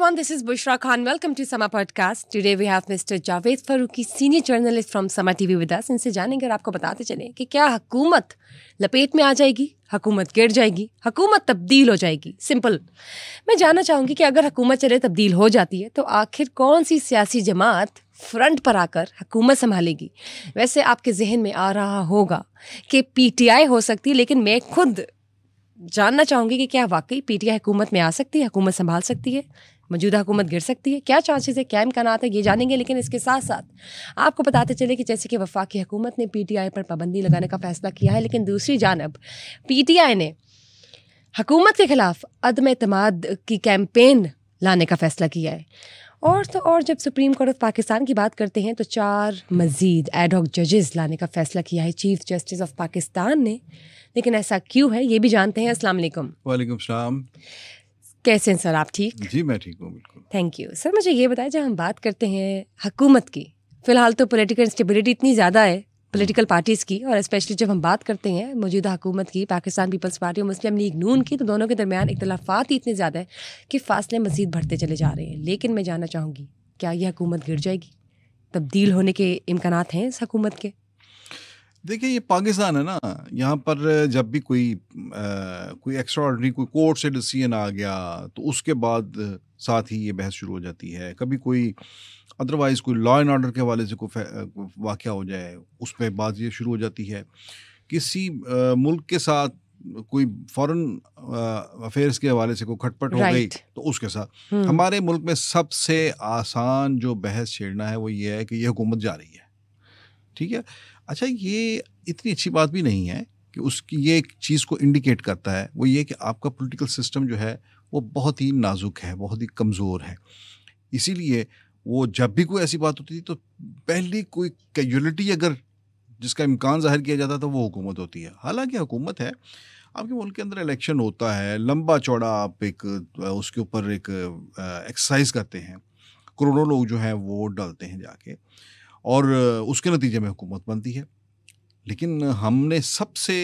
everyone, this is Bushra Khan. Welcome to Sama Podcast. Today we have Mr. Javed Farooqi, senior journalist from Sama TV with us. इनसे जानेंगे और आपको बताते चले कि क्या हुकूमत लपेट में आ जाएगी, हुकूमत गिर जाएगी, हुकूमत तब्दील हो जाएगी. सिंपल. मैं जानना चाहूँगी कि अगर हुकूमत चले तब्दील हो जाती है तो आखिर कौन सी सियासी जमात फ्रंट पर आकर हुकूमत संभालेगी. वैसे आपके जहन में आ रहा होगा कि PTI हो सकती है, लेकिन मैं खुद जानना चाहूँगी कि क्या वाकई PTI हुकूमत में आ सकती है, हुकूमत संभाल सकती है, मौजूदा हुकूमत गिर सकती है, क्या चांसेस है, क्या इम्कानात है, ये जानेंगे. लेकिन इसके साथ साथ आपको बताते चले कि जैसे कि वफाकी हुकूमत ने PTI पर पाबंदी लगाने का फैसला किया है, लेकिन दूसरी जानब PTI ने हुकूमत के खिलाफ अदम एतमाद की कैंपेन लाने का फैसला किया है. और तो और जब सुप्रीम कोर्ट ऑफ पाकिस्तान की बात करते हैं तो 4 मज़ीद एडहॉक जजेस लाने का फैसला किया है चीफ जस्टिस ऑफ पाकिस्तान ने. लेकिन ऐसा क्यों है ये भी जानते हैं. अस्सलाम वालेकुम. वालेकुम सलाम. कैसे हैं सर आप? ठीक. जी मैं ठीक हूँ बिल्कुल. Thank you sir. मुझे ये बताएं, जब हम बात करते हैं हुकूमत की, फ़िलहाल तो पॉलिटिकल इंस्टेबिलिटी इतनी ज़्यादा है पॉलिटिकल पार्टीज़ की, और स्पेशली जब हम बात करते हैं मौजूदा हुकूमत की, पाकिस्तान पीपल्स पार्टी और मुस्लिम लीग नून की, तो दोनों के दरमियान इख्तलाफात ही इतने ज़्यादा है कि फासले मज़ीद बढ़ते चले जा रहे हैं. लेकिन मैं जानना चाहूँगी, क्या यह हुकूमत गिर जाएगी, तब्दील होने के इम्कानात हैं इस हुकूमत के? देखिए ये पाकिस्तान है ना, यहाँ पर जब भी कोई एक्स्ट्राऑर्डिनरी कोई कोर्ट से डिसीजन आ गया तो उसके बाद साथ ही ये बहस शुरू हो जाती है. कभी कोई अदरवाइज़ कोई लॉ एंड ऑर्डर के हवाले से कोई वाक़या हो जाए, उस पर बात ये शुरू हो जाती है. किसी मुल्क के साथ कोई फॉरेन अफेयर्स के हवाले से कोई खटपट हो गई तो उसके साथ. हमारे मुल्क में सबसे आसान जो बहस छेड़ना है वो ये है कि ये हुकूमत जा रही है. ठीक है. अच्छा, ये इतनी अच्छी बात भी नहीं है कि उसकी ये एक चीज़ को इंडिकेट करता है, वो ये कि आपका पॉलिटिकल सिस्टम जो है वो बहुत ही नाजुक है, बहुत ही कमज़ोर है. इसीलिए वो जब भी कोई ऐसी बात होती थी तो पहली कोई कैजुअलिटी अगर जिसका इम्कान ज़ाहिर किया जाता था वो हुकूमत होती है. हालांकि हुकूमत है, आपके मुल्क के अंदर इलेक्शन होता है, लंबा चौड़ा आप एक उसके ऊपर एक एक्सरसाइज करते हैं, करोड़ों लोग जो हैं वोट डालते हैं जाके, और उसके नतीजे में हुकूमत बनती है. लेकिन हमने सबसे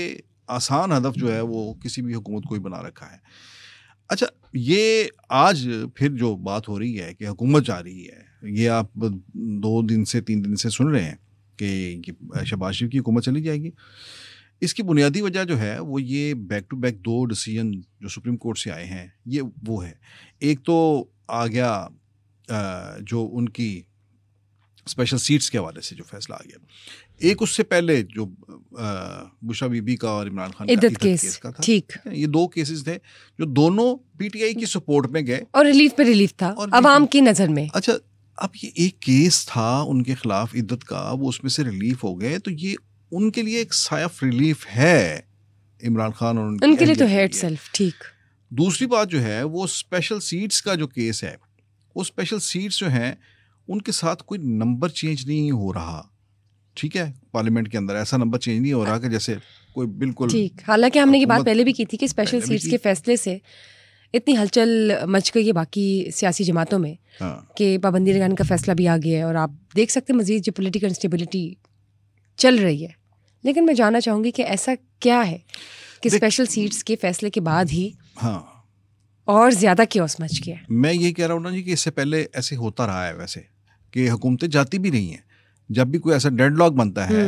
आसान हदफ जो है वो किसी भी हुकूमत को ही बना रखा है. अच्छा, ये आज फिर जो बात हो रही है कि हुकूमत जा रही है, ये आप 2 दिन से 3 दिन से सुन रहे हैं कि शहबाज शरीफ की हुकूमत चली जाएगी. इसकी बुनियादी वजह जो है वो ये बैक टू बैक 2 डिसीजन जो सुप्रीम कोर्ट से आए हैं, ये वो है. एक तो आ गया जो उनकी स्पेशल सीट्स के हवाले से जो फैसला आ गया. एक उससे पहले जो बुशरा बीबी का और इमरान खान का इद्दत केस का था. ठीक. ये 2 केसेस थे जो दोनों PTI की सपोर्ट में गए और रिलीफ पे रिलीफ था अवाम की नज़र में. अच्छा, अब ये एक केस था उनके खिलाफ इद्दत का, वो उसमें से रिलीफ हो गए, तो ये उनके लिए एक साय ऑफ रिलीफ है इमरान खान और उनके लिए तो है इटसेल्फ. ठीक. दूसरी बात जो है वो स्पेशल सीट्स का जो केस है, वो स्पेशल सीट्स जो हैं उनके साथ कोई नंबर चेंज नहीं हो रहा. ठीक है, पार्लियामेंट के अंदर ऐसा नंबर चेंज नहीं हो रहा कि जैसे कोई बिल्कुल ठीक. हालांकि हमने ये बात पहले भी की थी कि स्पेशल सीट्स के फैसले से इतनी हलचल मच गई है बाकी सियासी जमातों में कि पाबंदी लगाने का फैसला भी आ गया है, और आप देख सकते हैं मजीद जो पॉलिटिकल इंस्टेबिलिटी चल रही है. लेकिन मैं जानना चाहूँगी कि ऐसा क्या है कि स्पेशल सीट्स के फैसले के बाद ही और ज़्यादा क्योस मच गया. मैं ये कह रहा हूँ ना जी कि इससे पहले ऐसे होता रहा है वैसे कि हुकूमतें जाती भी नहीं हैं. जब भी कोई ऐसा डेडलॉक बनता है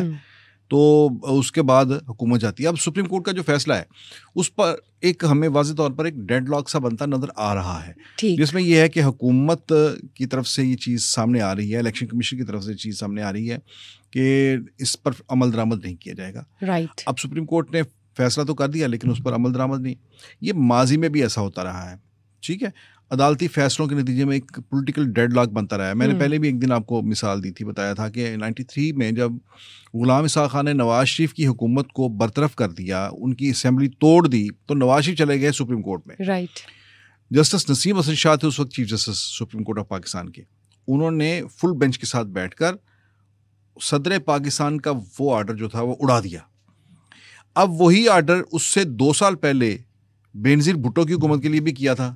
तो उसके बाद हुकूमत जाती है. अब सुप्रीम कोर्ट का जो फैसला है उस पर एक हमें वाज़ेह तौर पर एक डेडलॉक सा बनता नज़र आ रहा है, जिसमें यह है कि हुकूमत की तरफ से ये चीज़ सामने आ रही है, इलेक्शन कमीशन की तरफ से चीज़ सामने आ रही है कि इस पर अमल दरामद नहीं किया जाएगा. राइट. अब सुप्रीम कोर्ट ने फैसला तो कर दिया लेकिन उस पर अमल दरामद नहीं. ये माजी में भी ऐसा होता रहा है. ठीक है, अदालती फैसलों के नतीजे में एक पॉलिटिकल डेडलॉक बनता रहा है. मैंने पहले भी एक दिन आपको मिसाल दी थी, बताया था कि 93 में जब गुलाम इसहाक़ खान ने नवाज शरीफ की हुकूमत को बरतरफ कर दिया, उनकी असेंबली तोड़ दी, तो नवाज शरीफ चले गए सुप्रीम कोर्ट में. राइट. जस्टिस नसीम हसन शाह थे उस वक्त chief justice supreme court of Pakistan के. उन्होंने फुल बेंच के साथ बैठकर सदर पाकिस्तान का वो आर्डर जो था वो उड़ा दिया. अब वही आर्डर उससे 2 साल पहले बेनज़ीर भुट्टो की हुकूमत के लिए भी किया था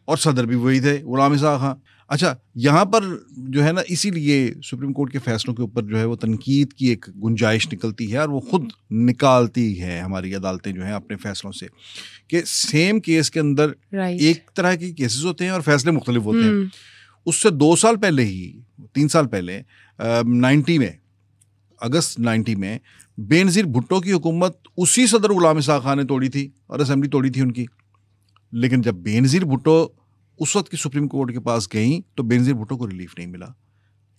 और सदर भी वही थे, गुलाम इसहाक़ खान. अच्छा, यहाँ पर जो है ना, इसीलिए सुप्रीम कोर्ट के फैसलों के ऊपर जो है वो तनकीद की एक गुंजाइश निकलती है, और वो खुद निकालती है हमारी अदालतें जो हैं अपने फैसलों से, कि सेम केस के अंदर एक तरह के केसेस होते हैं और फैसले मुख्तलिफ होते हैं। उससे 2 साल पहले ही, 3 साल पहले 90 में, अगस्त 90 में बेनज़ीर भुट्टो की हुकूमत उसी सदर गुलाम इसहाक़ खान ने तोड़ी थी और असेंबली तोड़ी थी उनकी। लेकिन जब बेनज़ीर भुट्टो उस वक्त की सुप्रीम कोर्ट के पास गई तो बेनज़ीर भुट्टो को रिलीफ नहीं मिला।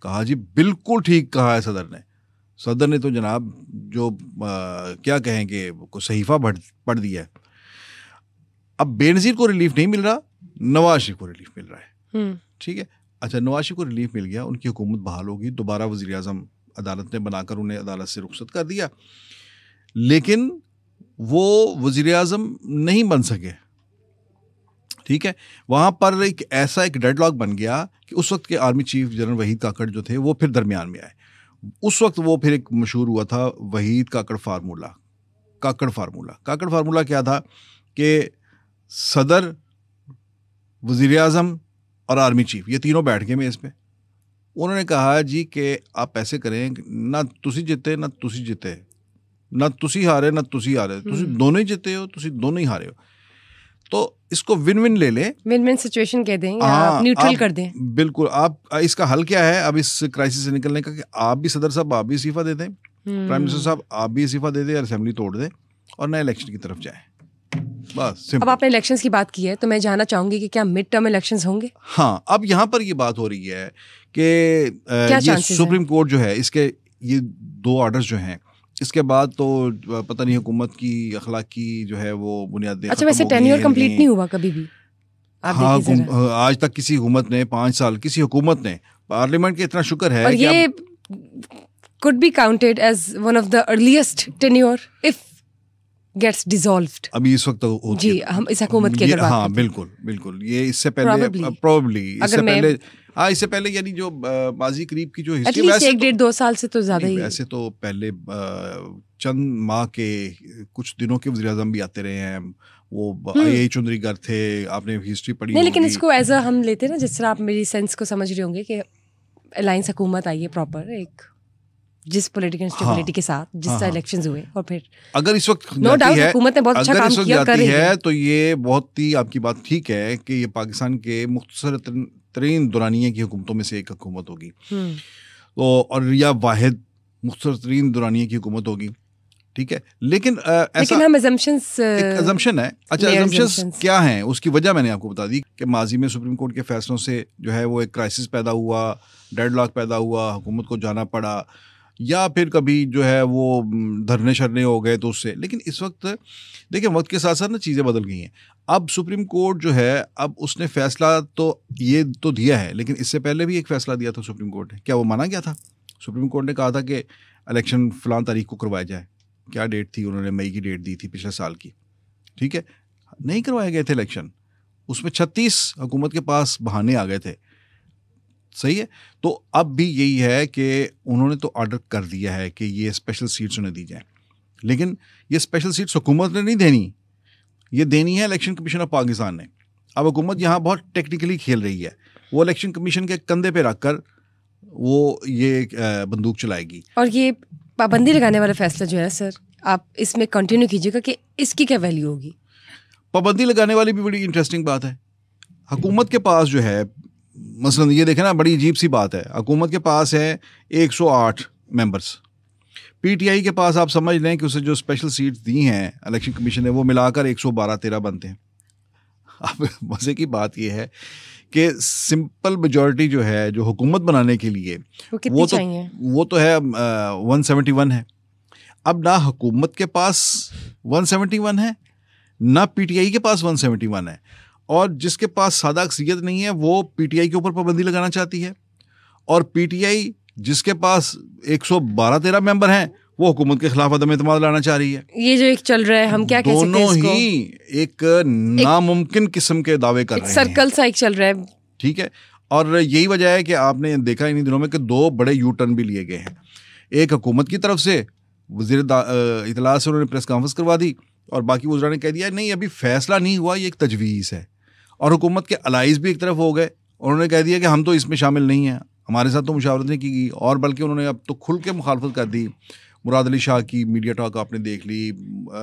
कहा जी बिल्कुल ठीक कहा है सदर ने तो जनाब जो क्या कहेंगे को सहीफा पढ़ दिया है। अब बेनज़ीर को रिलीफ नहीं मिल रहा, नवाज शरीफ को रिलीफ मिल रहा है। ठीक है, अच्छा, नवाज शरीफ को रिलीफ मिल गया, उनकी हुकूमत बहाल होगी, दोबारा वज़ीर आज़म अदालत ने बनाकर उन्हें अदालत से रुखसत कर दिया, लेकिन वो वज़ीर आज़म नहीं बन सके। ठीक है, वहाँ पर एक ऐसा एक डेडलॉक बन गया कि उस वक्त के आर्मी चीफ जनरल वहीद काकड़ जो थे वो फिर दरमियान में आए। उस वक्त वो फिर एक मशहूर हुआ था वहीद काकड़ फार्मूला। काकड़ फार्मूला क्या था कि सदर, वज़ीर आज़म और आर्मी चीफ, ये तीनों बैठ गए मेज़ पे। उन्होंने कहा जी कि आप ऐसे करें, ना तुसी जिते ना तुसी जिते, ना तुसी हारे ना तुसी हारे, तुसी दोनों ही जिते हो, तुसी दोनों ही हारे हो, तो इसको विन विन ले लें, विन विन सिचुएशन कह दें या आप न्यूट्रल कर दें। बिल्कुल, आप इसका हल क्या है अब इस क्राइसिस से निकलने का, कि आप भी सदर साहब आप भी इस्तीफा दे दें, प्राइम मिनिस्टर साहब आप भी इस्तीफा दे दें, असेंबली तोड़ दें और नए इलेक्शन की तरफ जाएं, बस। अब आपने इलेक्शंस की बात की है तो मैं जानना चाहूंगी कि क्या मिड टर्म इलेक्शंस होंगे? हाँ, अब यहाँ पर ये बात हो रही है कि ये सुप्रीम कोर्ट जो है, इसके ये 2 ऑर्डर्स जो हैं, इसके बाद तो पता नहीं हुकूमत की अखलाकी जो है वो बुनियादें। अच्छा, वैसे टेन्योर कंप्लीट नहीं हुआ कभी भी? हाँ, आज तक किसी हुकूमत ने 5 साल, किसी हुकूमत ने, पार्लियामेंट के इतना शुक्र है, और ये could be counted as one of the earliest tenure if gets dissolved. अभी इस वक्त होती जी, हम इस हुकूमत की अगर बात हाँ, बिल्कुल, ये इससे पहले probably इससे पहले यानी जो माजी करीब की जो हिस्ट्री, वैसे 1-1.5-2 साल से तो ज्यादा ही, वैसे तो पहले चंद माह के कुछ दिनों के वज़ीर आज़म भी आते रहे हैं, वो आई चुंदरीगर थे, आपने हिस्ट्री पढ़ी नहीं, लेकिन इसको एज अ हम लेते हैं ना, जिस तरह आप मेरी सेंस को समझ रहे होंगे कि अलायंस हुकूमत आई है प्रॉपर, एक जिस पॉलिटिकल स्टेबिलिटी के साथ जिस तरह इलेक्शंस हुए, और फिर अगर इस वक्त नो डाउट हुकूमत ने बहुत अच्छा काम किया कर रही है, तो ये बहुत ही आपकी बात ठीक है कि ये पाकिस्तान के मुख्तसर तरीन दुरानिये की हुकूमतों में से एक हुकूमत होगी, तो और या वाहिद मुख्तसर तरीन दुरानिये की हुकूमत होगी। ठीक है, लेकिन ऐसा हम assumptions, एक assumption है। अच्छा, assumptions क्या हैं, उसकी वजह मैंने आपको बता दी कि माजी में सुप्रीम कोर्ट के फैसलों से जो है वो एक क्राइसिस पैदा हुआ, डेडलॉक पैदा हुआ, हुकूमत को जाना पड़ा, या फिर कभी जो है वो धरने शरने हो गए तो उससे। लेकिन इस वक्त देखिए, वक्त के साथ साथ ना चीज़ें बदल गई हैं। अब सुप्रीम कोर्ट जो है, अब उसने फैसला तो ये तो दिया है, लेकिन इससे पहले भी एक फैसला दिया था सुप्रीम कोर्ट ने। क्या वो माना गया था? सुप्रीम कोर्ट ने कहा था कि इलेक्शन फ़लाँ तारीख को करवाया जाए। क्या डेट थी? उन्होंने मई की डेट दी थी पिछले साल की। ठीक है, नहीं करवाए गए थे इलेक्शन, उसमें 36 हुकूमत के पास बहाने आ गए थे। सही है, तो अब भी यही है कि उन्होंने तो ऑर्डर कर दिया है कि ये स्पेशल सीट्स उन्हें दी जाएं, लेकिन ये स्पेशल सीट्स हुकूमत ने नहीं देनी, ये देनी है इलेक्शन कमीशन ऑफ पाकिस्तान ने। अब हुकूमत यहाँ बहुत टेक्निकली खेल रही है, वो इलेक्शन कमीशन के कंधे पे रखकर वो ये बंदूक चलाएगी। और ये पाबंदी लगाने वाला फैसला जो है सर, आप इसमें कंटिन्यू कीजिएगा कि इसकी क्या वैल्यू होगी? पाबंदी लगाने वाली भी बड़ी इंटरेस्टिंग बात है। हुकूमत के पास जो है, मसलन ये देखें ना, बड़ी अजीब सी बात है, हुकूमत के पास है 108 मेंबर्स, पीटीआई के पास आप समझ लें कि उसे जो स्पेशल सीट्स दी हैं इलेक्शन कमीशन ने, वो मिलाकर 112-13 बनते हैं। अब मज़े की बात ये है कि सिंपल मेजॉरिटी जो है, जो हुकूमत बनाने के लिए वो तो है 171 है। अब ना हुकूमत के पास 171 है, ना पीटीआई के पास 171 है, और जिसके पास सादा अक्सरियत नहीं है वो पीटीआई के ऊपर पाबंदी लगाना चाहती है, और पीटीआई जिसके पास 112-13 मेंबर हैं वो हुकूमत के खिलाफ अदम एतमाद लाना चाह रही है। ये जो एक चल रहा है, हम क्या कह सकते हैं इसको? दोनों ही एक नामुमकिन किस्म के दावे कर रहे हैं, सर्कल सा एक चल रहा है। ठीक है, और यही वजह है कि आपने देखा इन दिनों में कि 2 बड़े यू टर्न भी लिए गए हैं। एक हुकूमत की तरफ से वज़ीर इत्तलात से उन्होंने प्रेस कॉन्फ्रेंस करवा दी, और बाकी वज़रा ने कह दिया नहीं अभी फैसला नहीं हुआ, ये एक तजवीज़ है। और हुकूमत के अलाइज भी एक तरफ हो गए उन्होंने कह दिया कि हम तो इसमें शामिल नहीं हैं, हमारे साथ तो मुशावरत नहीं की गई, और बल्कि उन्होंने अब तो खुल के मुखालफत कर दी। मुराद अली शाह की मीडिया टॉक आपने देख ली,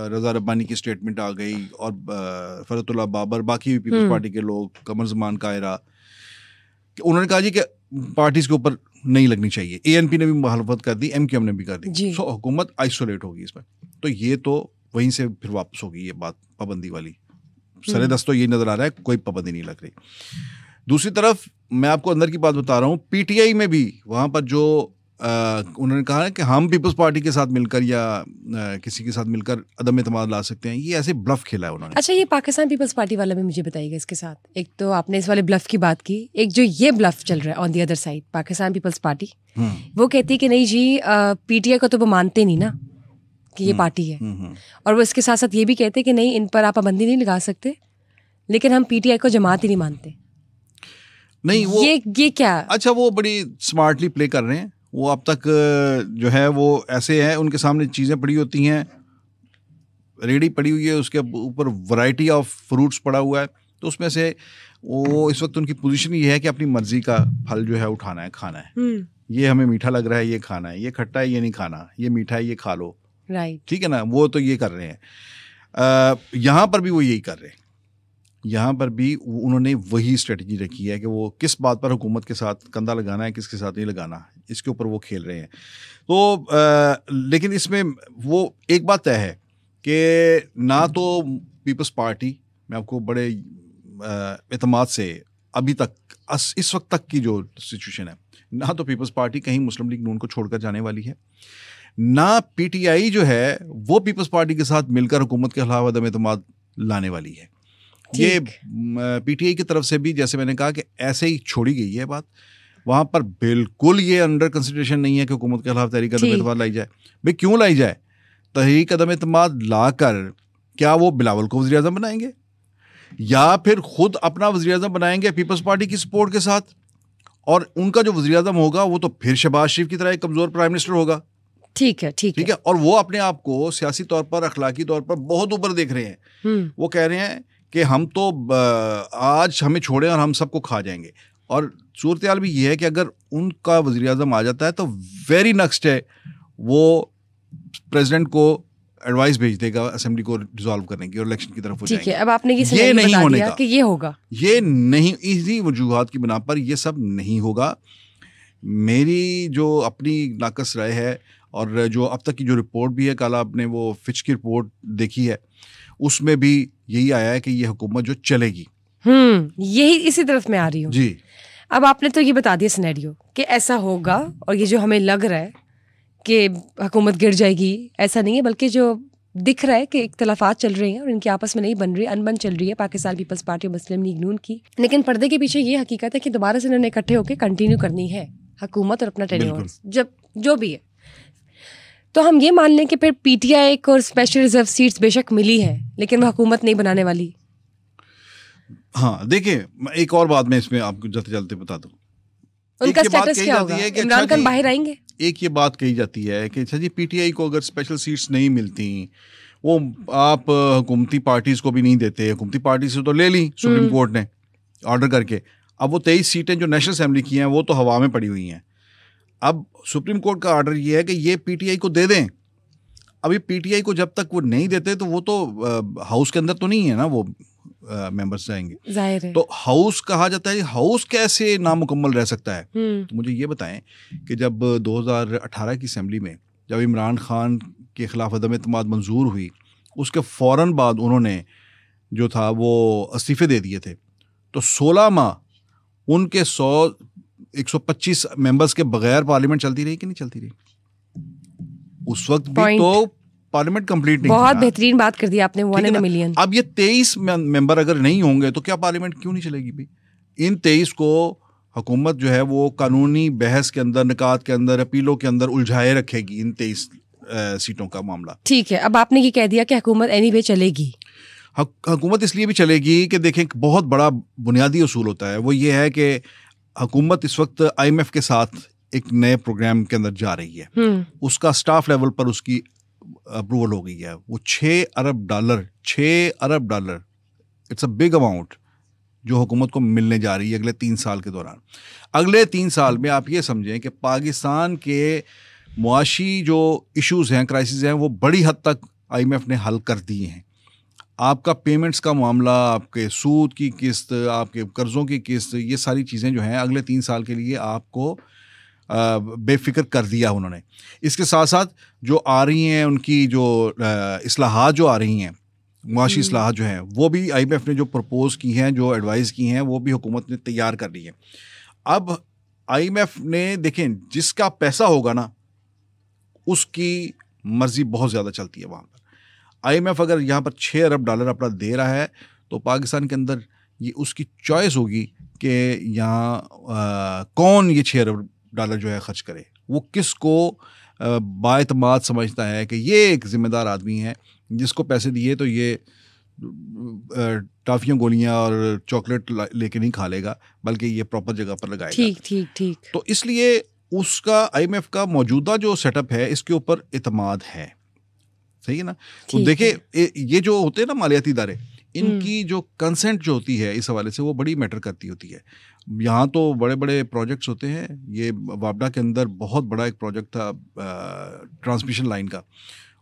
रज़ा रब्बानी की स्टेटमेंट आ गई, और फरतुल्लाह बाबर, बाकी पीपल्स पार्टी के लोग, कमर ज़मान कायरा, उन्होंने कहा जी कि पार्टीज के ऊपर नहीं लगनी चाहिए। ANP ने भी मुखालफत कर दी, MQM ने भी कर दी। सो हुकूमत आइसोलेट होगी इसमें। तो ये तो वहीं से फिर वापस होगी ये बात पाबंदी वाली। सरे दस्त तो ये नजर आ रहा है, कोई पाबंदी नहीं लग रही। दूसरी तरफ मैं आपको अंदर की बात बता रहा हूँ, PTI में भी वहाँ पर जो उन्होंने कहा है कि हम पीपल्स पार्टी के साथ मिलकर या किसी के साथ मिलकर अदम एतमाद ला सकते हैं, ये ऐसे ब्लफ खेला है उन्होंने। अच्छा, ये पाकिस्तान पीपल्स पार्टी वाला भी मुझे बताइएगा इसके साथ। एक तो आपने इस वाले ब्लफ की बात की, एक जो ये ब्लफ चल रहा है on the other side, Pakistan Peoples Party वो कहती है कि नहीं जी, PTI को तो वो मानते नहीं ना कि ये पार्टी है, और वो इसके साथ साथ ये भी कहते हैं कि नहीं, इन पर आप पाबंदी नहीं लगा सकते, लेकिन हम PTI को जमात ही नहीं मानते। नहीं, वो ये क्या? अच्छा, वो बड़ी स्मार्टली प्ले कर रहे हैं। वो अब तक जो है वो ऐसे है, उनके सामने चीज़ें पड़ी होती हैं, रेडी पड़ी हुई है, उसके ऊपर वैरायटी ऑफ फ्रूट्स पड़ा हुआ है, तो उसमें से वो इस वक्त उनकी पोजीशन ये है कि अपनी मर्जी का फल जो है उठाना है, खाना है। ये हमें मीठा लग रहा है, ये खाना है, ये खट्टा है, ये नहीं खाना, ये मीठा है, ये खा लो, राइट, ठीक है ना। वो तो ये कर रहे हैं। यहाँ पर भी वो यही कर रहे हैं। यहाँ पर भी उन्होंने वही स्ट्रेटजी रखी है कि वो किस बात पर हुकूमत के साथ कंधा लगाना है, किसके साथ नहीं लगाना, इसके ऊपर वो खेल रहे हैं। तो लेकिन इसमें वो एक बात तय है कि ना तो पीपल्स पार्टी, मैं आपको बड़े एतमाद से अभी तक इस वक्त तक की जो सिचुएशन है, ना तो पीपल्स पार्टी कहीं मुस्लिम लीग नून को छोड़कर जाने वाली है, ना PTI जो है वो पीपल्स पार्टी के साथ मिलकर हुकूमत के खिलाफ अदम एतमाद लाने वाली है। ये PTI की तरफ से भी, जैसे मैंने कहा, कि ऐसे ही छोड़ी गई है बात। वहाँ पर बिल्कुल ये अंडर कंसिडरेशन नहीं है कि हुकूमत के खिलाफ तहरीक अदम एतमाद लाई जाए। भाई क्यों लाई जाए? तहरीक अदम एतमाद ला कर क्या वो बिलावल को वज़ीर आज़म बनाएंगे, या फिर खुद अपना वज़ीर आज़म बनाएंगे पीपल्स पार्टी की सपोर्ट के साथ, और उनका जो वज़ीर आज़म होगा वो तो फिर शहबाज शरीफ की तरह एक कमज़ोर प्राइम मिनिस्टर होगा। ठीक है। और वो अपने आप को सियासी तौर पर, अखलाकी तौर पर बहुत ऊपर देख रहे हैं। वो कह रहे हैं कि हम तो आज हमें छोड़ें और हम सबको खा जाएंगे। और सूरत हाल भी ये है कि अगर उनका वज़ीर आज़म आ जाता है तो वेरी नेक्स्ट है वो प्रेसिडेंट को एडवाइस भेज देगा असेंबली को डिसॉल्व करने की और इलेक्शन की तरफ हो जाएंगे। ठीक है, अब आपने ये नहीं होने का कि ये होगा, ये नहीं, इसी वजूहात की बिना पर ये सब नहीं होगा। मेरी जो अपनी नाकस राय है, और जो अब तक की जो रिपोर्ट भी है, कल आपने वो फिच की रिपोर्ट देखी है, उसमें भी यही आया है कि ये हुकूमत जो चलेगी। यही इसी तरफ मैं आ रही हूँ जी। अब आपने तो ये बता दिया सिनेरियो कि ऐसा होगा, और ये जो हमें लग रहा है कि हुकूमत गिर जाएगी, ऐसा नहीं है, बल्कि जो दिख रहा है कि इख्तलाफात चल रहे हैं और इनकी आपस में नहीं बन रही, अनबन चल रही है पाकिस्तान पीपल्स पार्टी और मुस्लिम लीग नून की। लेकिन पर्दे के पीछे ये हकीकत है कि दोबारा से इन्होंने इकट्ठे होकर कंटिन्यू करनी है हुकूमत और अपना टेन्योर, जब जो भी है। तो हम ये मान लें कि फिर PTI को स्पेशल रिजर्व सीट्स बेशक मिली है, लेकिन वो हुकूमत नहीं बनाने वाली। हाँ, देखिए, एक और बात मैं इसमें आपको जल्दी जल्दी बता दूं। उनका स्टेटस क्या होगा? इमरान खान बाहर आएंगे? एक ये बात कही जाती है कि अच्छा जी, PTI को अगर स्पेशल सीट्स नहीं मिलती, वो आप हुकूमती पार्टीज को भी नहीं देते, हुकूमती पार्टी से तो ले ली सुप्रीम कोर्ट ने ऑर्डर करके, अब वो 23 सीटें जो नेशनल असेंबली की हैं वो तो हवा में पड़ी हुई हैं। अब सुप्रीम कोर्ट का ऑर्डर ये है कि ये PTI को दे दें। अभी PTI को जब तक वो नहीं देते तो वो तो हाउस के अंदर तो नहीं है ना, वो मेंबर्स जाएंगे, जाहिर है। तो हाउस कहा जाता है, हाउस कैसे नामुकम्मल रह सकता है? तो मुझे ये बताएं कि जब 2018 की असेंबली में जब इमरान खान के खिलाफ अदम एतमाद मंजूर हुई, उसके फ़ौरन बाद उन्होंने जो था वो इस्तीफे दे दिए थे, तो 16 माह उनके 125 मेंबर्स के बगैर पार्लियामेंट चलती रही कि नहीं चलती रही? उस वक्त भी तो पार्लियामेंट कंप्लीट नहीं। बहुत बेहतरीन बात कर दी आपने, 1 in a million। अब ये 23 मेंबर अगर नहीं होंगे तो क्या पार्लियामेंट क्यों नहीं चलेगी भाई? इन 23 को हुकूमत जो है वो कानूनी बहस के अंदर, निकात के अंदर, अपीलों के अंदर उलझाए रखेगी इन 23 सीटों का मामला। ठीक है, अब आपने ये कह दिया कि हुकूमत एनीवे चलेगी। हुकूमत इसलिए भी चलेगी कि देखें, एक बहुत बड़ा बुनियादी उसूल होता है, वो ये है कि हुकूमत इस वक्त IMF के साथ एक नए प्रोग्राम के अंदर जा रही है। उसका स्टाफ लेवल पर उसकी अप्रूवल हो गई है। वो $6 अरब, $6 अरब, इट्स अ बिग अमाउंट जो हुकूमत को मिलने जा रही है अगले 3 साल के दौरान। अगले 3 साल में आप ये समझें कि पाकिस्तान के मुआशी जो इश्यूज़ हैं, क्राइसिस हैं, वो बड़ी हद तक IMF ने हल कर दिए हैं। आपका पेमेंट्स का मामला, आपके सूद की किस्त, आपके कर्ज़ों की किस्त, ये सारी चीज़ें जो हैं अगले 3 साल के लिए आपको बेफिक्र कर दिया उन्होंने। इसके साथ साथ जो आ रही हैं उनकी जो इस्लाहात जो आ रही हैं, मुआशी इस्लाहात जो हैं, वो भी IMF ने जो प्रपोज़ की हैं, जो एडवाइस की हैं, वो भी हुकूमत ने तैयार कर ली है। अब IMF ने देखें, जिसका पैसा होगा ना उसकी मर्जी बहुत ज़्यादा चलती है वहाँ पर। IMF अगर यहाँ पर $6 अरब अपना दे रहा है तो पाकिस्तान के अंदर ये उसकी चॉइस होगी कि यहाँ कौन ये $6 अरब जो है खर्च करे, वो किसको बाएतमाद समझता है कि ये एक जिम्मेदार आदमी है जिसको पैसे दिए तो ये टॉफियाँ, गोलियाँ और चॉकलेट लेके नहीं खा लेगा, बल्कि ये प्रॉपर जगह पर लगाएगा। ठीक ठीक ठीक। तो इसलिए उसका IMF का मौजूदा जो सेटअप है इसके ऊपर इतमाद है। सही है ना? तो देखिए ये जो होते हैं ना मालियाती इदारे, इनकी जो कंसेंट जो होती है इस हवाले से वो बड़ी मैटर करती होती है। यहाँ तो बड़े बड़े प्रोजेक्ट्स होते हैं। ये वापडा के अंदर बहुत बड़ा एक प्रोजेक्ट था ट्रांसमिशन लाइन का।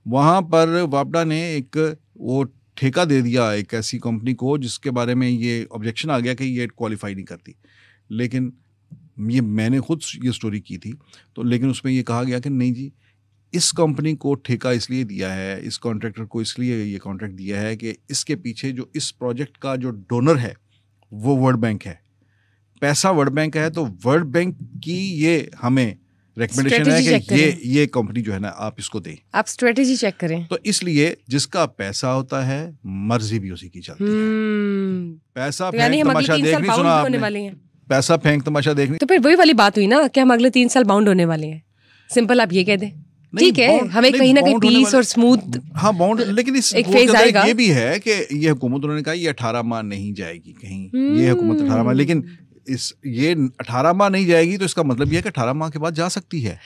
वहाँ पर वापडा ने एक वो ठेका दे दिया एक ऐसी कंपनी को जिसके बारे में ये ऑब्जेक्शन आ गया कि ये क्वालिफाई नहीं करती। लेकिन ये मैंने खुद ये स्टोरी की थी, तो लेकिन उसमें ये कहा गया कि नहीं जी, इस कंपनी को ठेका इसलिए दिया है, इस कॉन्ट्रैक्टर को इसलिए ये कॉन्ट्रैक्ट दिया है कि इसके पीछे जो इस प्रोजेक्ट का जो डोनर है वो वर्ल्ड बैंक है। पैसा वर्ल्ड बैंक का है, तो वर्ल्ड बैंक की ये हमें रिकमेंडेशन है कि ये कंपनी जो है ना आप इसको दें, आप स्ट्रेटेजी चेक करें। तो इसलिए जिसका पैसा होता है मर्जी भी उसी की चलती है। पैसा तो फेंक तमाशा देख नहीं सुना आपने, पैसा फेंक तमाशा देख नहीं। तो फिर वही वाली बात हुई ना कि हम अगले 3 साल बाउंड होने वाले हैं। सिंपल आप ये कह दें, ठीक है, हमें कहीं ना कहीं पीस और स्मूथ, हाँ बाउंड, लेकिन इस एक फेज आएगा। ये भी है कि ये हुकूमत, उन्होंने कहा ये 18 माह नहीं जाएगी कहीं, ये हुकूमत 18 माह, लेकिन ये 18 माह नहीं जाएगी तो इसका मतलब ये है कि 18 माह के बाद जा सकती है।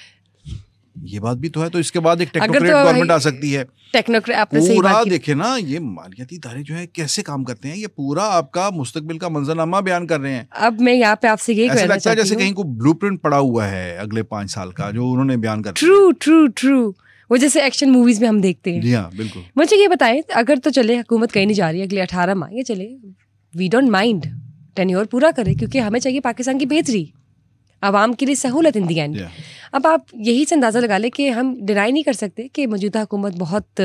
ये बात भी तो है। तो इसके बाद एक टेक्नोक्रेट गवर्नमेंट आ सकती है। पूरा देखे ना, ये मालियाती इदारे जो है कैसे काम करते हैं, ये पूरा आपका मुस्तकबिल का मंजरनामा बयान कर रहे हैं। अब मैं यहाँ पे आपसे यही कहना चाहती हूँ, जैसे कहीं को ब्लूप्रिंट पड़ा हुआ है अगले 5 साल का जो उन्होंने बयान कर। ट्रू वो जैसे एक्शन मूवीज में हम देखते हैं। जी हाँ, बिल्कुल। मुझे ये बताएं, अगर तो चले हुकूमत कहीं नहीं जा रही अगले 18 माह, ये चले, वी डोंट माइंड टेन्योर पूरा करे, क्योंकि हमें चाहिए पाकिस्तान की बेहतरी, आवाम के लिए सहूलत इन दी एंड। अब आप यही से अंदाज़ा लगा लें कि हम डिनाई नहीं कर सकते कि मौजूदा हुकूमत बहुत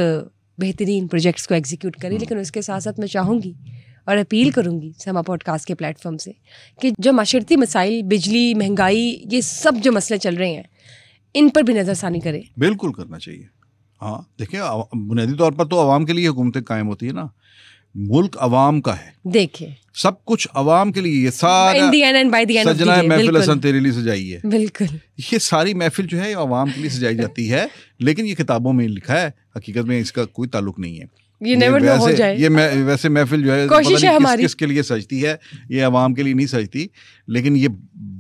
बेहतरीन प्रोजेक्ट्स को एग्जीक्यूट करी, लेकिन उसके साथ साथ मैं चाहूँगी और अपील करूँगी समा पॉडकास्ट के प्लेटफॉर्म से कि जो माशरती मसाइल, बिजली, महंगाई, ये सब जो मसले चल रहे हैं, इन पर भी नज़रसानी करें। बिल्कुल करना चाहिए। हाँ देखिए, बुनियादी तौर पर तो आवाम के लिए हुकूमतें कायम होती है ना, मुल्क अवाम का है। देखिए सब कुछ अवाम के लिए, ये सारा सजना महफिल हसन तेरे लिए सजाई है। बिल्कुल, ये सारी महफिल जो है अवाम के लिए सजाई जाती है, लेकिन ये किताबों में लिखा है, हकीकत में इसका कोई ताल्लुक नहीं है। ये नेवर नो हो जाए। ये वैसे महफिल जो है कोशिश है हमारी किसके लिए सजती है, ये अवाम के लिए नहीं सजती, लेकिन ये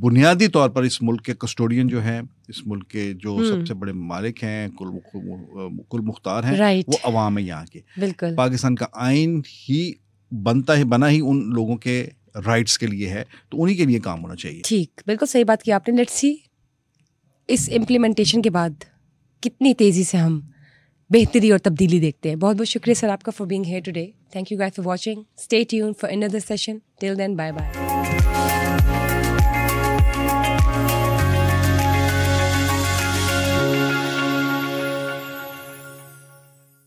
बुनियादी तौर पर इस मुल्क के कस्टोडियन जो हैं, इस मुल्क के जो सबसे बड़े मालिक हैं, कुल मुख्तार हैं, वो अवाम है यहाँ के। बिल्कुल, पाकिस्तान का आइन ही बना ही उन लोगों के राइट्स के लिए है, तो उन्हीं के लिए काम होना चाहिए। ठीक, बिल्कुल सही बात की आपने। लेट्स सी इस इम्प्लीमेंटेशन के बाद कितनी तेज़ी से हम बेहतरी और तब्दीली देखते हैं। बहुत बहुत शुक्रिया सर आपका for being here today. Thank you guys for watching. Stay tuned for another session. Till then, bye bye.